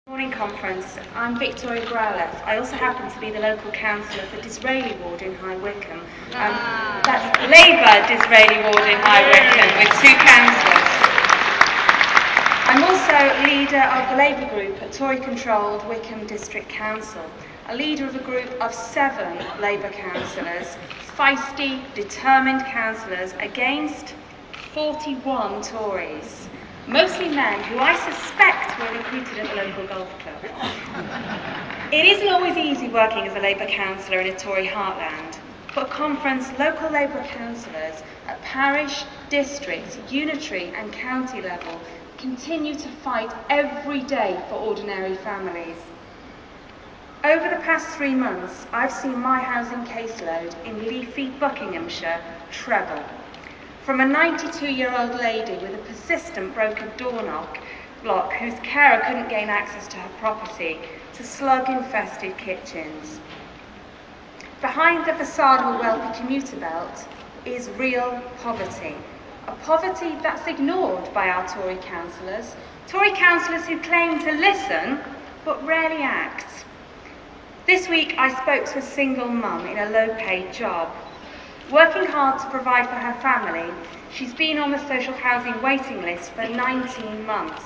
Morning conference. I'm Victoria Growler. I also happen to be the local councillor for Disraeli Ward in High Wycombe. That's Labour Disraeli Ward in High Wycombe with two councillors. I'm also leader of the Labour group at Tory-controlled Wycombe District Council, a leader of a group of 7 Labour councillors, feisty, determined councillors against 41 Tories. Mostly men who I suspect were recruited at the local golf club. It isn't always easy working as a Labour councillor in a Tory heartland, but conference local Labour councillors at parish, district, unitary and county level continue to fight every day for ordinary families. Over the past 3 months, I've seen my housing caseload in leafy Buckinghamshire treble. From a 92-year-old lady with a persistent broken door lock whose carer couldn't gain access to her property, to slug-infested kitchens. Behind the facade of a wealthy commuter belt is real poverty, a poverty that's ignored by our Tory councillors who claim to listen but rarely act. This week I spoke to a single mum in a low-paid job. Working hard to provide for her family, she's been on the social housing waiting list for 19 months.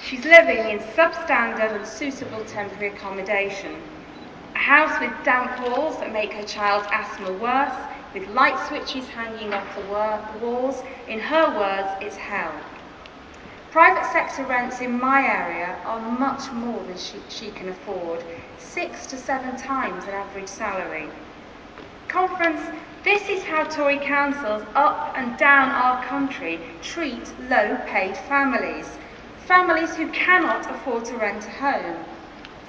She's living in substandard and suitable temporary accommodation. A house with damp walls that make her child's asthma worse, with light switches hanging off the walls. In her words, it's hell. Private sector rents in my area are much more than she can afford, 6 to 7 times an average salary. Conference, this is how Tory councils up and down our country treat low-paid families. Families who cannot afford to rent a home.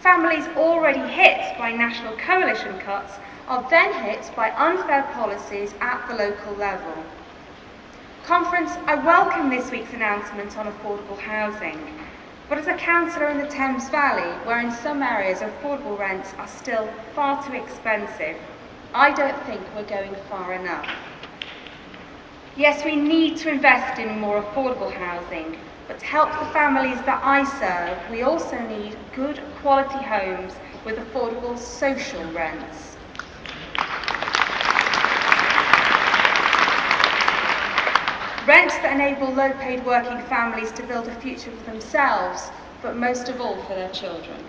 Families already hit by national coalition cuts are then hit by unfair policies at the local level. Conference, I welcome this week's announcement on affordable housing, but as a councillor in the Thames Valley, where in some areas affordable rents are still far too expensive, I don't think we're going far enough. Yes, we need to invest in more affordable housing, but to help the families that I serve, we also need good quality homes with affordable social rents. Rents that enable low-paid working families to build a future for themselves, but most of all for their children.